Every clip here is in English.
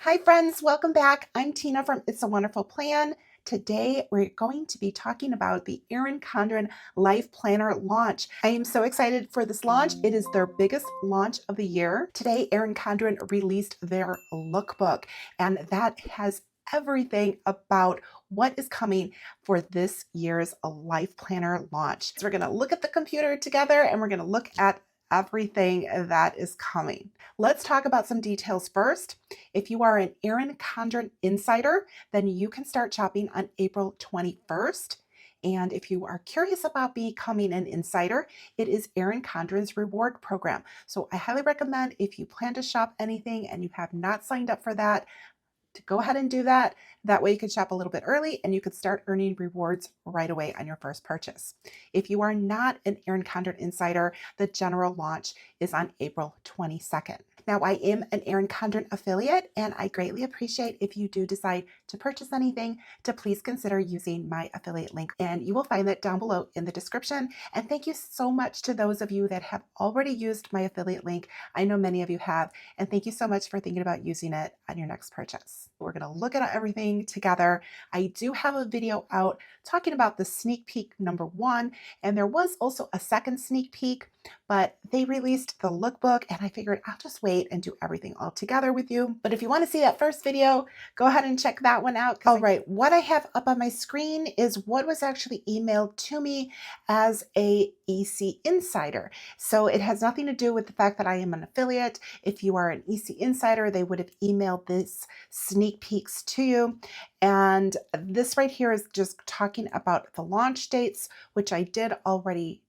Hi friends, welcome back. I'm Tina from It's a Wonderful Plan. Today we're going to be talking about the Erin Condren LifePlanner launch. I am so excited for this launch. It is their biggest launch of the year. Today Erin Condren released their lookbook, and that has everything about what is coming for this year's LifePlanner launch. So we're going to look at the computer together and we're going to look at everything that is coming. Let's talk about some details first. If you are an Erin Condren insider, then you can start shopping on April 21st. And if you are curious about becoming an insider, it is Erin Condren's reward program. So I highly recommend, if you plan to shop anything and you have not signed up for that, to go ahead and do that. That way you can shop a little bit early and you can start earning rewards right away on your first purchase. If you are not an Erin Condren insider, the general launch is on April 22nd. Now, I am an Erin Condren affiliate, and I greatly appreciate if you do decide to purchase anything to please consider using my affiliate link. And you will find that down below in the description. And thank you so much to those of you that have already used my affiliate link. I know many of you have, and thank you so much for thinking about using it on your next purchase. We're going to look at everything together. I do have a video out talking about the sneak peek #1, and there was also a second sneak peek, but they released the lookbook and I figured I'll just wait and do everything all together with you. But if you want to see that first video, go ahead and check that one out. All right, what I have up on my screen is what was actually emailed to me as a EC insider. So it has nothing to do with the fact that I am an affiliate. If you are an EC insider, they would have emailed this sneak peeks to you. And this right here is just talking about the launch dates, which I did already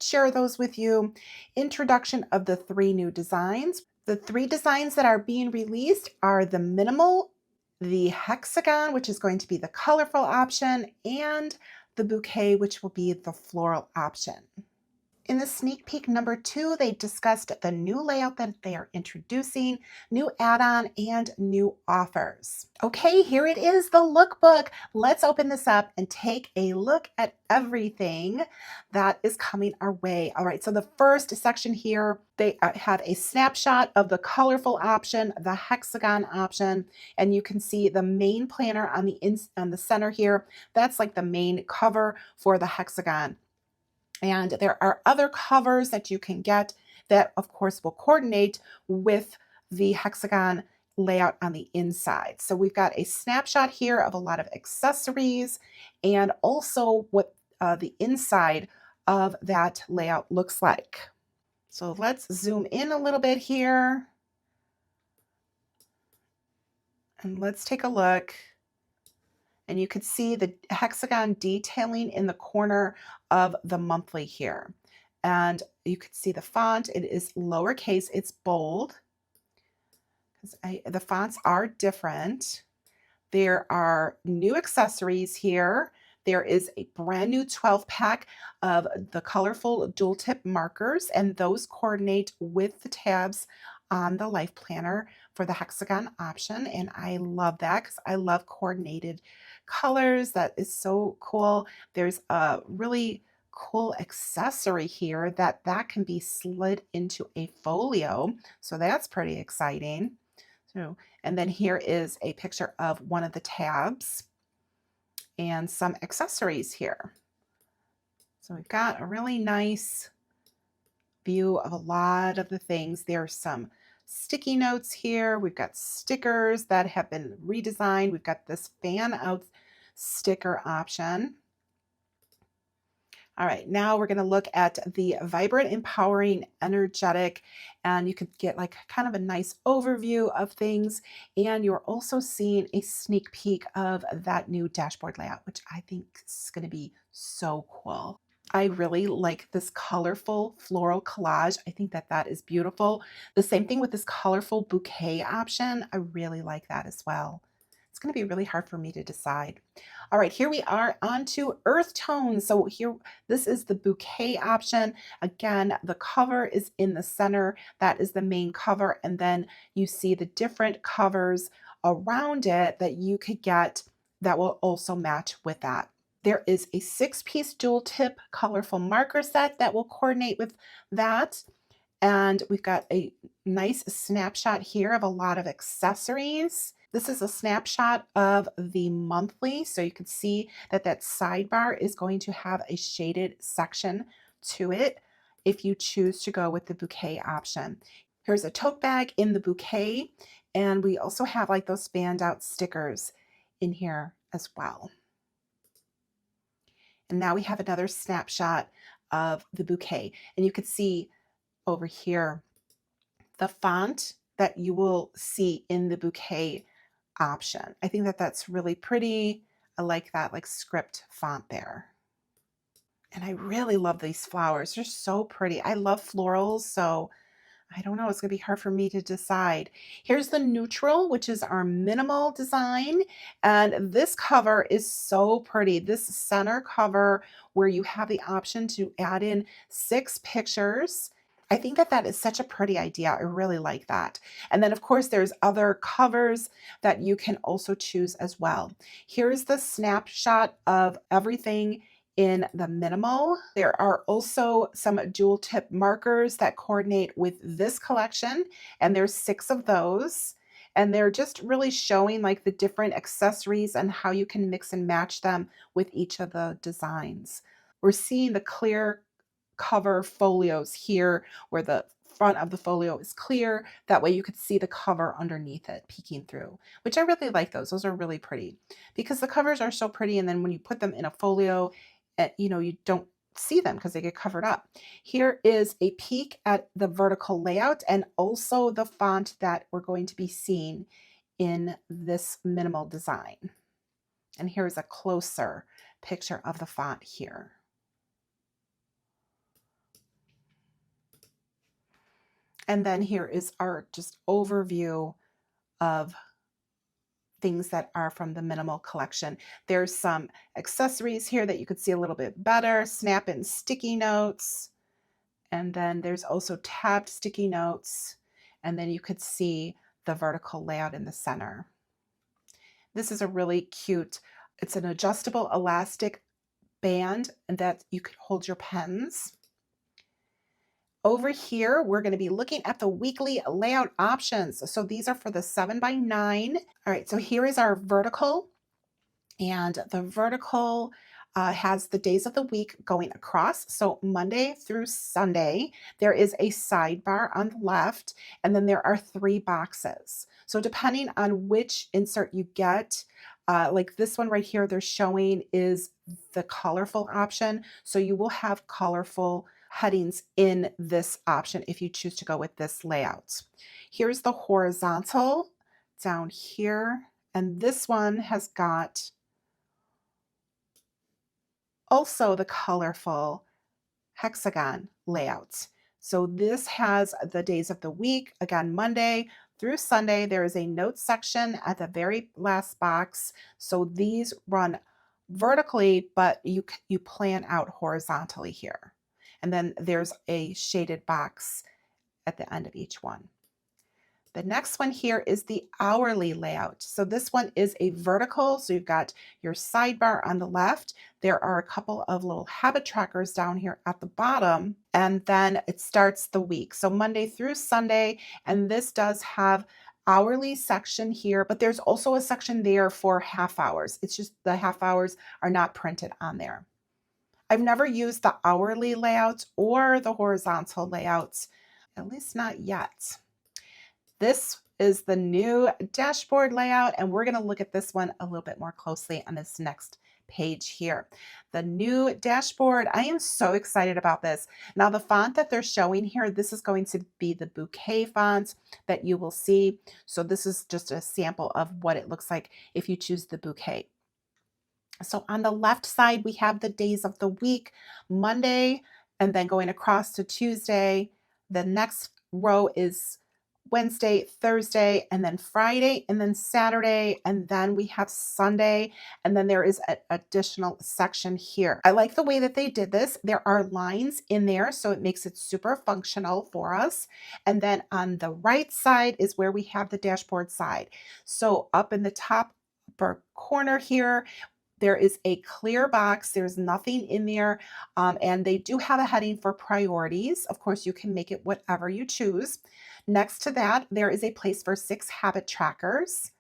share those with you. Introduction of the 3 new designs. The 3 designs that are being released are the minimal, the hexagon, which is going to be the colorful option, and the bouquet, which will be the floral option. In the sneak peek #2, they discussed the new layout that they are introducing, new add-on, and new offers. Okay, here it is, the lookbook. Let's open this up and take a look at everything that is coming our way. All right, so the first section here, they have a snapshot of the colorful option, the hexagon option, and you can see the main planner on the center here. That's like the main cover for the hexagon. And there are other covers that you can get that, of course, will coordinate with the hexagon layout on the inside. So we've got a snapshot here of a lot of accessories and also what the inside of that layout looks like. So let's zoom in a little bit here. And let's take a look. And you could see the hexagon detailing in the corner of the monthly here. And you could see the font. It is lowercase, it's bold. The fonts are different. There are new accessories here. There is a brand new 12-pack of the colorful dual tip markers, and those coordinate with the tabs on the Life Planner for the hexagon option. And I love that because I love coordinated colors. That is so cool. There's a really cool accessory here that can be slid into a folio. So that's pretty exciting. So, and then here is a picture of one of the tabs and some accessories here. So we've got a really nice view of a lot of the things. There's some sticky notes here. We've got stickers that have been redesigned. We've got this fan out sticker option. All right, now we're going to look at the vibrant, empowering, energetic, and you could get like kind of a nice overview of things. And you're also seeing a sneak peek of that new dashboard layout, which I think is going to be so cool. I really like this colorful floral collage. I think that is beautiful. The same thing with this colorful bouquet option. I really like that as well. It's going to be really hard for me to decide. All right, here we are on to earth tones. So here, this is the bouquet option. Again, the cover is in the center. That is the main cover. And then you see the different covers around it that you could get that will also match with that. There is a 6-piece dual tip colorful marker set that will coordinate with that. And we've got a nice snapshot here of a lot of accessories. This is a snapshot of the monthly, so you can see that that sidebar is going to have a shaded section to it if you choose to go with the bouquet option. Here's a tote bag in the bouquet, and we also have like those standout stickers in here as well. And now we have another snapshot of the bouquet, and you can see over here the font that you will see in the bouquet option. I think that that's really pretty. I like that like script font there. And I really love these flowers. They're so pretty. I love florals, so I don't know, it's gonna be hard for me to decide. Here's the neutral, which is our minimal design. And this cover is so pretty. This center cover where you have the option to add in 6 pictures. I think that that is such a pretty idea. I really like that. And then of course there's other covers that you can also choose as well. Here's the snapshot of everything in the minimal. There are also some dual tip markers that coordinate with this collection, and there's 6 of those. And they're just really showing like the different accessories and how you can mix and match them with each of the designs. We're seeing the clear cover folios here where the front of the folio is clear. That way you could see the cover underneath it peeking through, which I really like those. Those are really pretty because the covers are so pretty. And then when you put them in a folio, you know, you don't see them because they get covered up. Here is a peek at the vertical layout and also the font that we're going to be seeing in this minimal design. And here's a closer picture of the font here. And then here is our just overview of things that are from the minimal collection. There's some accessories here that you could see a little bit better, snap-in sticky notes, and then there's also tabbed sticky notes, and then you could see the vertical layout in the center. This is a really cute, it's an adjustable elastic band and that you could hold your pens. Over here, we're going to be looking at the weekly layout options. So these are for the 7x9. All right, so here is our vertical. And the vertical has the days of the week going across. So Monday through Sunday, there is a sidebar on the left, and then there are 3 boxes. So depending on which insert you get, like this one right here, they're showing is the colorful option. So you will have colorful headings in this option if you choose to go with this layout. Here's the horizontal down here, and this one has got also the colorful hexagon layout. So this has the days of the week, again, Monday through Sunday. There is a notes section at the very last box. So these run vertically, but you plan out horizontally here. And then there's a shaded box at the end of each one. The next one here is the hourly layout. So this one is a vertical. So you've got your sidebar on the left. There are a couple of little habit trackers down here at the bottom, and then it starts the week. So Monday through Sunday, and this does have hourly section here, but there's also a section there for half hours. It's just the half hours are not printed on there. I've never used the hourly layouts or the horizontal layouts, at least not yet. This is the new dashboard layout, and we're going to look at this one a little bit more closely on this next page here. The new dashboard, I am so excited about this. Now the font that they're showing here, this is going to be the bouquet font that you will see. So this is just a sample of what it looks like if you choose the bouquet. So on the left side, we have the days of the week, Monday, and then going across to Tuesday. The next row is Wednesday, Thursday, and then Friday, and then Saturday, and then we have Sunday, and then there is an additional section here. I like the way that they did this. There are lines in there, so it makes it super functional for us. And then on the right side is where we have the dashboard side. So up in the top upper corner here, There is a clear box. There's nothing in there. And they do have a heading for priorities. Of course, you can make it whatever you choose. Next to that, there is a place for 6 habit trackers.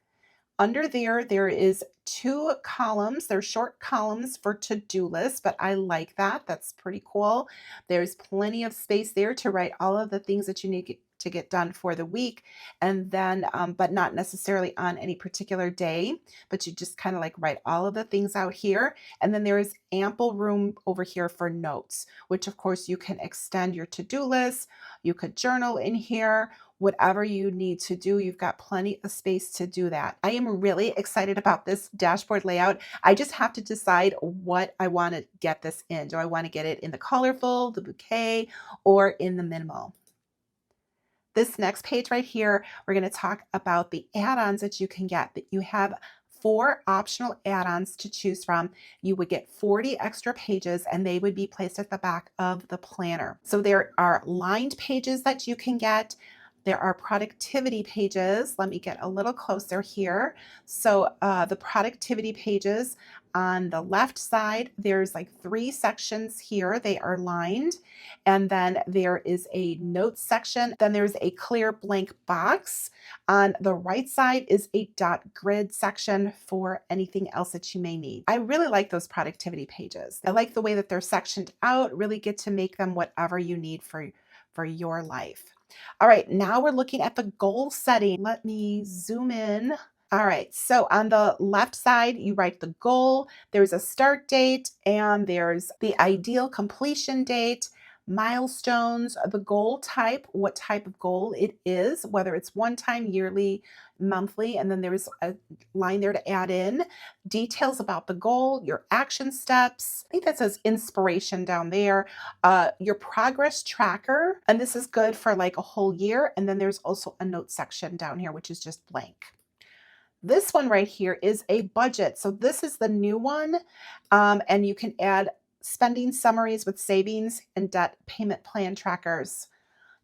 Under there, there is 2 columns. They're short columns for to-do lists, but I like that. That's pretty cool. There's plenty of space there to write all of the things that you need to get done for the week, and then, but not necessarily on any particular day, but you just kind of like write all of the things out here. And then there is ample room over here for notes, which of course you can extend your to-do list. You could journal in here. Whatever you need to do, you've got plenty of space to do that. I am really excited about this dashboard layout. I just have to decide what I want to get this in. Do I want to get it in the colorful, the bouquet, or in the minimal? This next page right here, we're going to talk about the add-ons that you can get. That you have 4 optional add-ons to choose from. You would get 40 extra pages and they would be placed at the back of the planner. So there are lined pages that you can get. There are productivity pages. Let me get a little closer here. So the productivity pages on the left side, there's like 3 sections here. They are lined. And then there is a notes section. Then there's a clear blank box. On the right side is a dot grid section for anything else that you may need. I really like those productivity pages. I like the way that they're sectioned out. Really get to make them whatever you need for your life. All right, now we're looking at the goal setting. Let me zoom in. All right, so on the left side, you write the goal. There's a start date and there's the ideal completion date, milestones, the goal type, what type of goal it is, whether it's one time, yearly, monthly, and then there's a line there to add in details about the goal, your action steps. I think that says inspiration down there, your progress tracker, and this is good for like a whole year. And then there's also a note section down here, which is just blank. This one right here is a budget. So this is the new one, and you can add spending summaries with savings and debt payment plan trackers.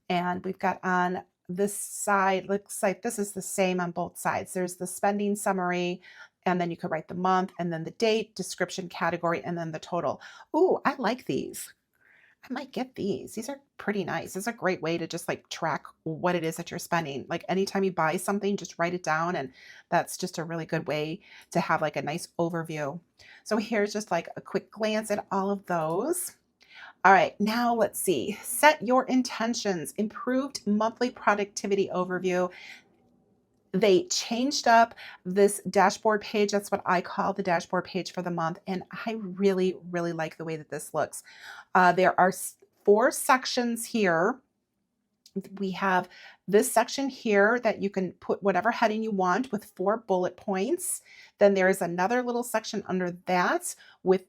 And we've got on this side, looks like this is the same on both sides. There's the spending summary, and then you could write the month, and then the date, description, category, and then the total. Ooh, I like these. I might get these. These are pretty nice. It's a great way to just like track what it is that you're spending. Like anytime you buy something, just write it down. And that's just a really good way to have like a nice overview. So here's just like a quick glance at all of those. All right, now let's see. Set your intentions, improved monthly productivity overview. They changed up this dashboard page. That's what I call the dashboard page for the month. And I really, really like the way that this looks. There are 4 sections here. We have this section here that you can put whatever heading you want with 4 bullet points. Then there is another little section under that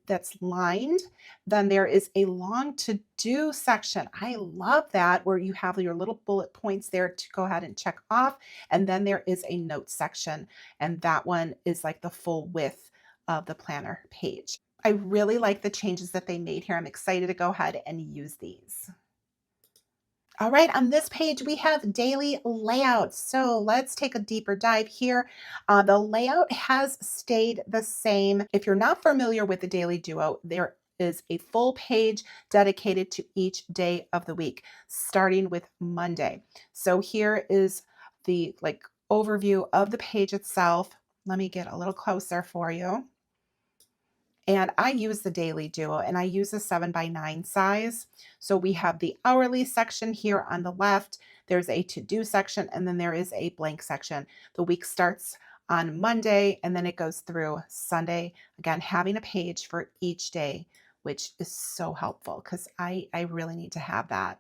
that's lined. Then there is a long to-do section. I love that, where you have your little bullet points there to go ahead and check off. And then there is a notes section, and that one is like the full width of the planner page. I really like the changes that they made here. I'm excited to go ahead and use these. All right, on this page, we have daily layouts. So let's take a deeper dive here. The layout has stayed the same. If you're not familiar with the Daily Duo, there is a full page dedicated to each day of the week, starting with Monday. So here is the like overview of the page itself. Let me get a little closer for you. And I use the Daily Duo, and I use a 7x9 size. So we have the hourly section here on the left. There's a to-do section, and then there is a blank section. The week starts on Monday, and then it goes through Sunday. Again, having a page for each day, which is so helpful because I really need to have that.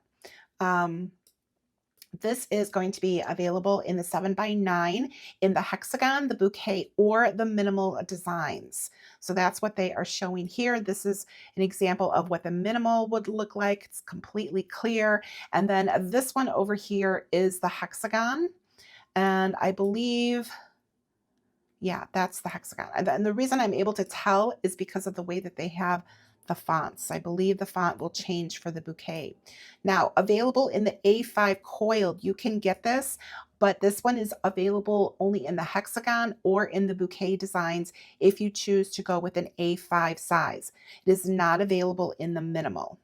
This is going to be available in the 7x9, in the hexagon, the bouquet, or the minimal designs. So that's what they are showing here. This is an example of what the minimal would look like. It's completely clear. And then this one over here is the hexagon. And I believe, yeah, that's the hexagon. And the reason I'm able to tell is because of the way that they have the fonts. I believe the font will change for the bouquet. Now, available in the A5 coiled, you can get this but this one is available only in the hexagon or in the bouquet designs if you choose to go with an A5 size. It is not available in the minimal.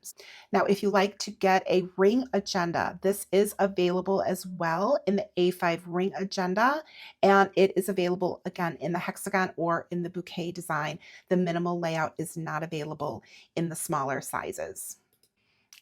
Now, if you like to get a ring agenda, this is available as well in the A5 ring agenda, and it is available again in the hexagon or in the bouquet design. The minimal layout is not available in the smaller sizes.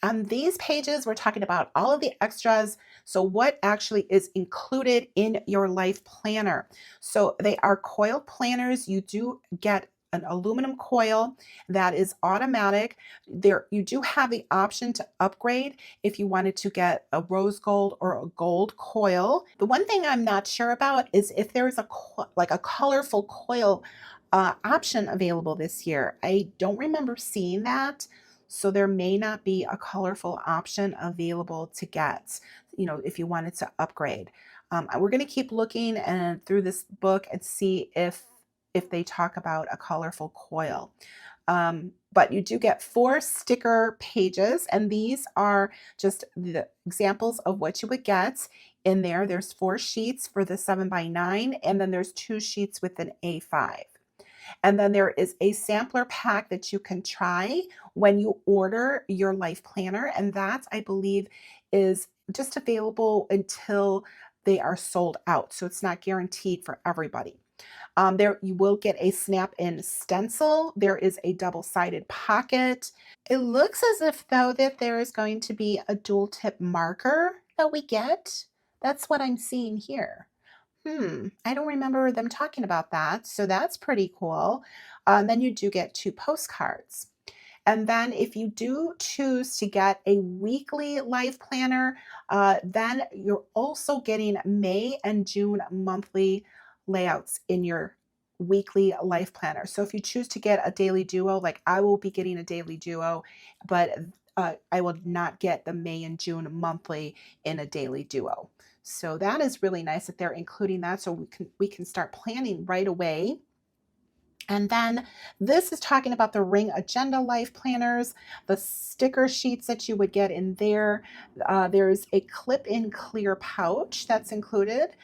On these pages, we're talking about all of the extras. So what actually is included in your life planner? So they are coil planners. You do get an aluminum coil that is automatic. There, you do have the option to upgrade if you wanted to get a rose gold or a gold coil. The one thing I'm not sure about is if there is like a colorful coil option available this year. I don't remember seeing that. So there may not be a colorful option available to get, if you wanted to upgrade. We're going to keep looking and through this book and see if they talk about a colorful coil. But you do get 4 sticker pages, and these are just the examples of what you would get in there. There's 4 sheets for the 7x9, and then there's 2 sheets with an A5. And then there is a sampler pack that you can try when you order your life planner. And that, I believe, is just available until they are sold out. So it's not guaranteed for everybody. There you will get a snap-in stencil. There is a double-sided pocket. It looks as if though that there is going to be a dual tip marker that we get. That's what I'm seeing here. I don't remember them talking about that. So that's pretty cool. Then you do get 2 postcards. And then if you do choose to get a weekly life planner, then you're also getting May and June monthly layouts in your weekly life planner. So if you choose to get a daily duo, like I will be getting a daily duo, but I will not get the May and June monthly in a daily duo. So that is really nice that they're including that, so we can start planning right away. And then this is talking about the Ring Agenda Life Planners, the sticker sheets that you would get in there. There's a clip-in clear pouch that's included.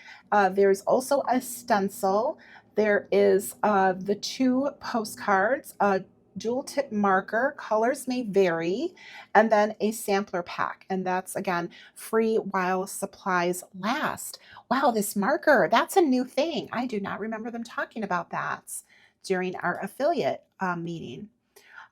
There's also a stencil. There is the 2 postcards, a dual tip marker, colors may vary, and then a sampler pack. And that's, again, free while supplies last. Wow, this marker, that's a new thing. I do not remember them talking about that during our affiliate meeting.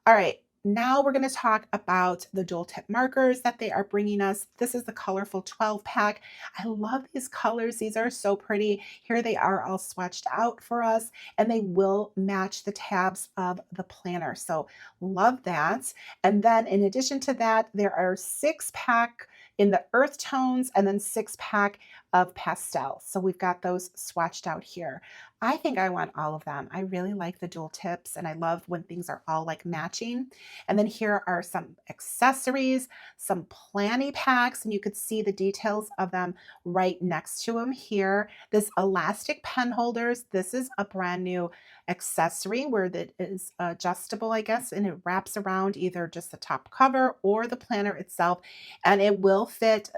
All right, now we're going to talk about the dual tip markers that they are bringing us. This is the colorful 12 pack. I love these colors. These are so pretty. Here they are all swatched out for us, and they will match the tabs of the planner. So love that. And then in addition to that, there are 6 pack in the earth tones and then 6 pack of pastel. So we've got those swatched out here. I think I want all of them. I really like the dual tips, and I love when things are all like matching. And then here are some accessories, some planny packs, and you could see the details of them right next to them here. This elastic pen holders, this is a brand new accessory where that is adjustable, I guess, and it wraps around either just the top cover or the planner itself, and it will fit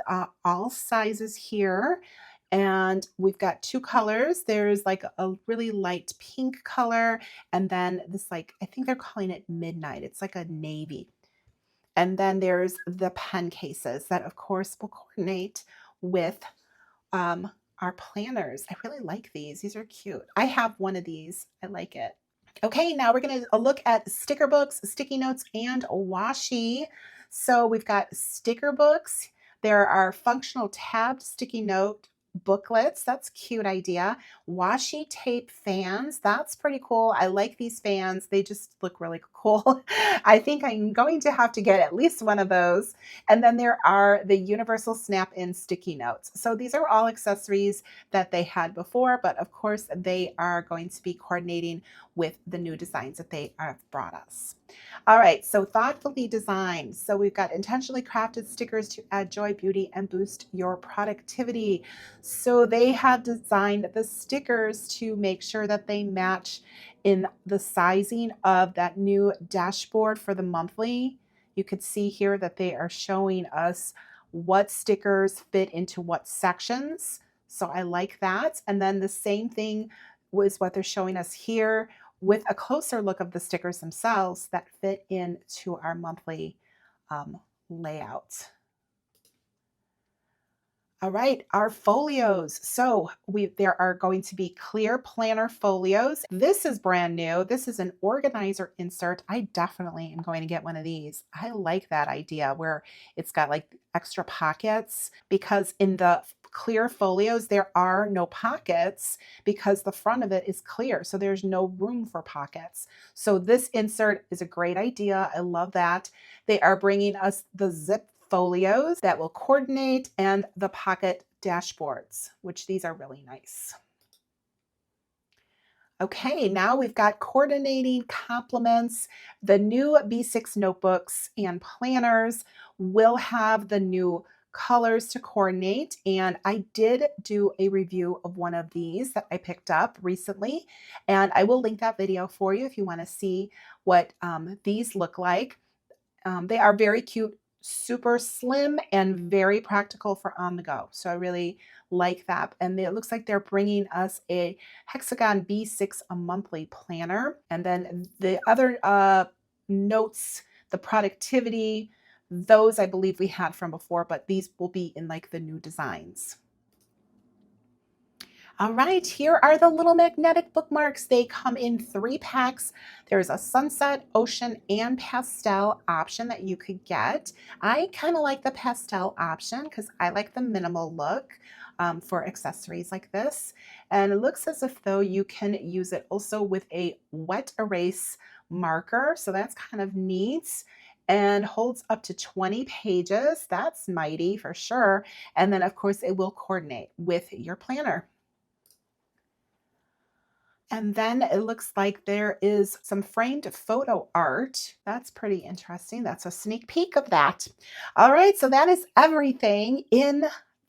all sizes here. And we've got 2 colors. There's like a really light pink color, and then this, like, I think they're calling it midnight. It's like a navy. And then there's the pen cases that of course will coordinate with our planners. I really like these. These are cute. I have one of these. I like it. Okay, now we're going to look at sticker books, sticky notes, and washi. So we've got sticker books. There are functional tabbed sticky note booklets. That's a cute idea. Washi tape fans. That's pretty cool. I like these fans. They just look really cool. I think I'm going to have to get at least one of those. And then there are the universal snap-in sticky notes. So these are all accessories that they had before, but of course they are going to be coordinating with the new designs that they have brought us. All right, so thoughtfully designed. So we've got intentionally crafted stickers to add joy, beauty, and boost your productivity. So they have designed the stickers to make sure that they match in the sizing of that new dashboard for the monthly. You could see here that they are showing us what stickers fit into what sections. So I like that. And then the same thing was what they're showing us here with a closer look of the stickers themselves that fit into our monthly layout. All right, our folios. So there are going to be clear planner folios. This is brand new. This is an organizer insert. I definitely am going to get one of these. I like that idea where it's got like extra pockets, because in the clear folios, there are no pockets because the front of it is clear. So there's no room for pockets. So this insert is a great idea. I love that. They are bringing us the zip folios that will coordinate and the pocket dashboards, which these are really nice. Okay, now we've got coordinating complements. The new B6 notebooks and planners will have the new colors to coordinate. And I did do a review of one of these that I picked up recently. And I will link that video for you if you want to see what these look like. They are very cute, super slim, and very practical for on the go. So I really like that. And it looks like they're bringing us a Hexagon B6 a monthly planner. And then the other notes, the productivity, those I believe we had from before, but these will be in like the new designs. All right, here are the little magnetic bookmarks. They come in 3 packs. There's a sunset, ocean, and pastel option that you could get. I kind of like the pastel option because I like the minimal look for accessories like this. And it looks as if though you can use it also with a wet erase marker. So that's kind of neat, and holds up to 20 pages. That's mighty for sure. And then of course it will coordinate with your planner. And then it looks like there is some framed photo art. That's pretty interesting. That's a sneak peek of that. All right, so that is everything in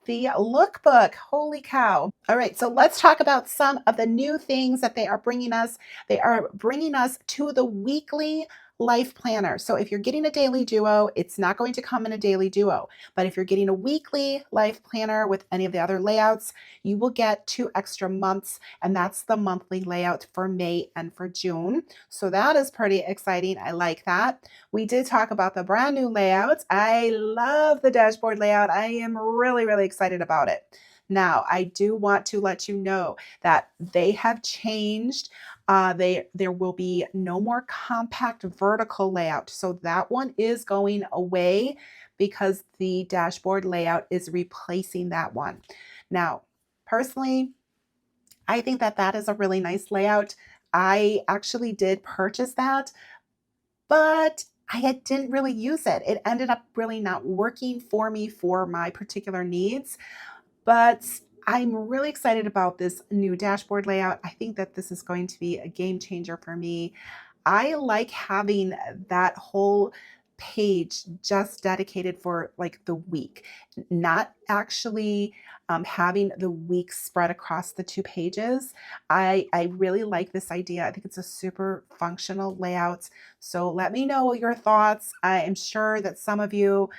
the lookbook. Holy cow. All right, so let's talk about some of the new things that they are bringing us. They are bringing us to the weekly life planner. So if you're getting a daily duo, it's not going to come in a daily duo. But if you're getting a weekly life planner with any of the other layouts, you will get 2 extra months, and that's the monthly layout for May and for June. So that is pretty exciting. I like that. We did talk about the brand new layouts. I love the dashboard layout. I am really, really excited about it. Now, I do want to let you know that they have changed. There will be no more compact vertical layout. So that one is going away because the dashboard layout is replacing that one. Now, personally, I think that that is a really nice layout. I actually did purchase that, but I didn't really use it. It ended up really not working for me for my particular needs. But I'm really excited about this new dashboard layout. I think that this is going to be a game changer for me. I like having that whole page just dedicated for like the week, not actually having the week spread across the 2 pages. I really like this idea. I think it's a super functional layout. So let me know your thoughts. I am sure that some of you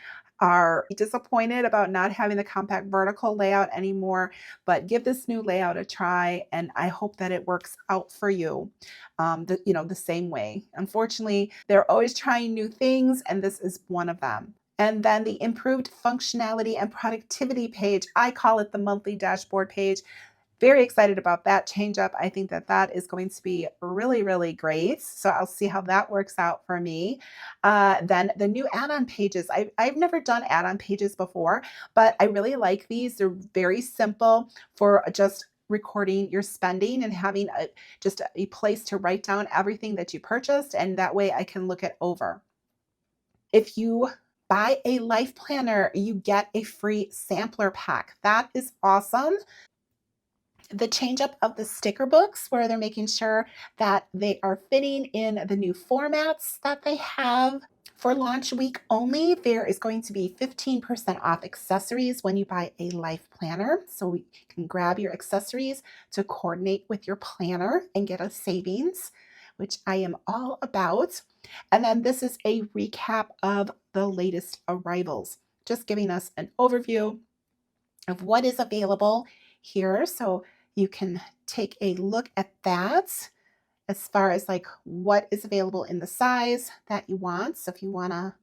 are disappointed about not having the compact vertical layout anymore, but give this new layout a try, and I hope that it works out for you the same way. Unfortunately, they're always trying new things, and this is one of them. And then the improved functionality and productivity page, I call it the monthly dashboard page. Very excited about that change up. I think that that is going to be really, really great. So I'll see how that works out for me. Then the new add-on pages. I've never done add-on pages before, but I really like these. They're very simple for just recording your spending and having just a place to write down everything that you purchased. And that way I can look it over. If you buy a life planner, you get a free sampler pack. That is awesome. The change up of the sticker books, where they're making sure that they are fitting in the new formats that they have. For launch week only, there is going to be 15% off accessories when you buy a life planner. So you can grab your accessories to coordinate with your planner and get a savings, which I am all about. And then this is a recap of the latest arrivals, just giving us an overview of what is available here, so you can take a look at that as far as like what is available in the size that you want. So if you want to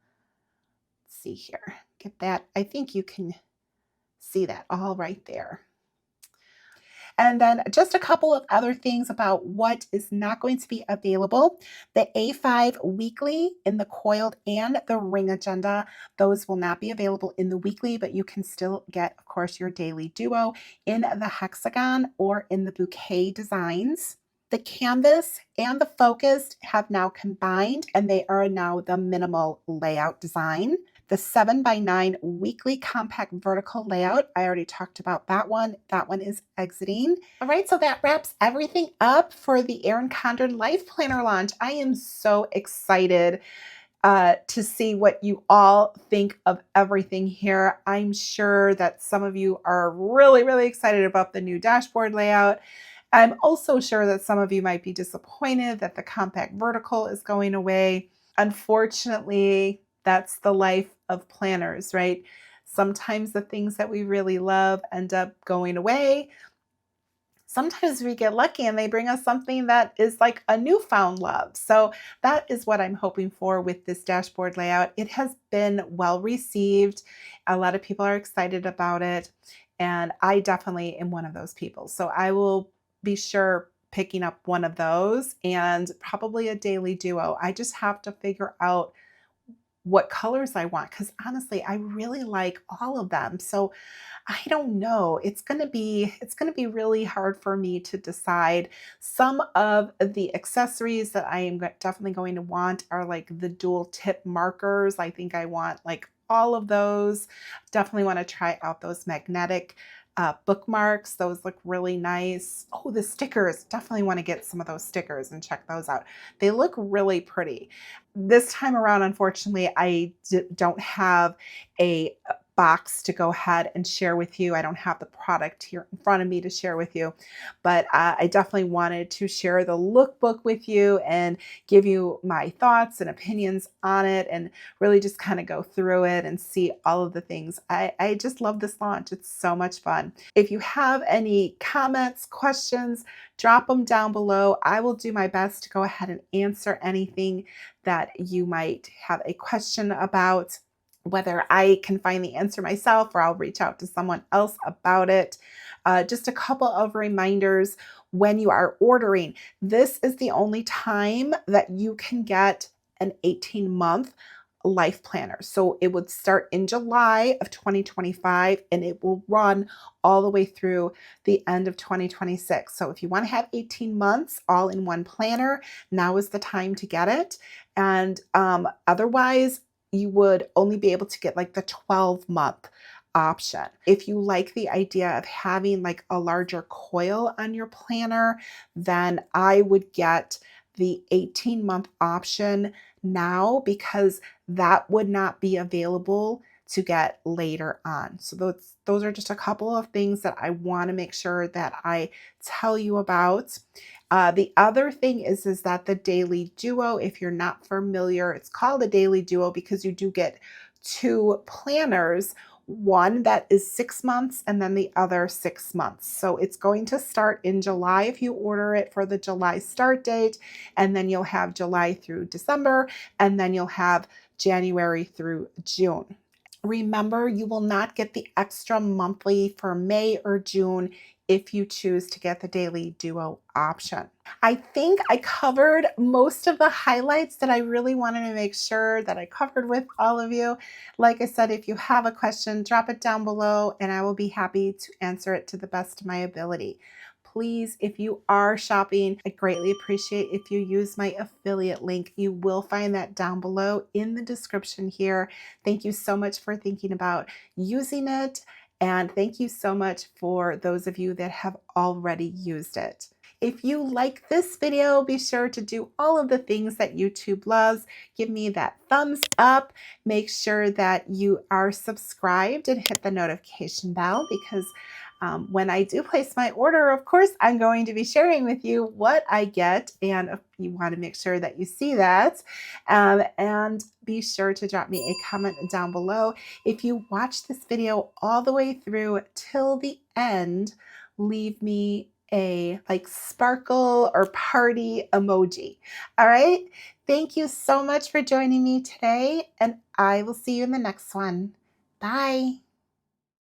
see here, get that, I think you can see that all right there. And then just a couple of other things about what is not going to be available. The A5 weekly in the coiled and the ring agenda, those will not be available in the weekly, but you can still get, of course, your daily duo in the hexagon or in the bouquet designs. The canvas and the focused have now combined, and they are now the minimal layout design. The 7x9 weekly compact vertical layout, I already talked about that one. That one is exiting. All right, so that wraps everything up for the Erin Condren LifePlanner launch. I am so excited to see what you all think of everything here. I'm sure that some of you are really, really excited about the new dashboard layout. I'm also sure that some of you might be disappointed that the compact vertical is going away. Unfortunately, that's the life of planners, right? Sometimes the things that we really love end up going away. Sometimes we get lucky and they bring us something that is like a newfound love. So that is what I'm hoping for with this dashboard layout. It has been well received. A lot of people are excited about it. And I definitely am one of those people. So I will be sure picking up one of those and probably a daily duo. I just have to figure out what colors I want, because honestly, I really like all of them. So I don't know. It's going to be really hard for me to decide. Some of the accessories that I am definitely going to want are like the dual tip markers. I think I want like all of those. Definitely want to try out those magnetic bookmarks. Those look really nice. Oh, the stickers. Definitely want to get some of those stickers and check those out. They look really pretty. This time around, unfortunately, I don't have a box to go ahead and share with you. I don't have the product here in front of me to share with you, but I definitely wanted to share the lookbook with you and give you my thoughts and opinions on it and really just kind of go through it and see all of the things. I just love this launch. It's so much fun. If you have any comments, questions, drop them down below. I will do my best to go ahead and answer anything that you might have a question about, whether I can find the answer myself or I'll reach out to someone else about it. Just a couple of reminders when you are ordering. This is the only time that you can get an 18-month life planner. So it would start in July of 2025 and it will run all the way through the end of 2026. So if you want to have 18 months all in one planner, now is the time to get it. And otherwise, you would only be able to get like the 12-month option. If you like the idea of having like a larger coil on your planner, then I would get the 18-month option now, because that would not be available to get later on. So those are just a couple of things that I want to make sure that I tell you about. The other thing is that the daily duo, if you're not familiar, it's called a daily duo because you do get two planners, one that is 6 months and then the other 6 months. So it's going to start in July if you order it for the July start date, and then you'll have July through December, and then you'll have January through June. Remember, you will not get the extra monthly for May or June if you choose to get the daily duo option. I think I covered most of the highlights that I really wanted to make sure that I covered with all of you. Like I said, if you have a question, drop it down below and I will be happy to answer it to the best of my ability. Please, if you are shopping, I greatly appreciate if you use my affiliate link. You will find that down below in the description here. Thank you so much for thinking about using it. And thank you so much for those of you that have already used it. If you like this video, be sure to do all of the things that YouTube loves. Give me that thumbs up. Make sure that you are subscribed and hit the notification bell, because when I do place my order, of course, I'm going to be sharing with you what I get, and you want to make sure that you see that. And be sure to drop me a comment down below. If you watch this video all the way through till the end, leave me a like sparkle or party emoji. All right. Thank you so much for joining me today, and I will see you in the next one. Bye.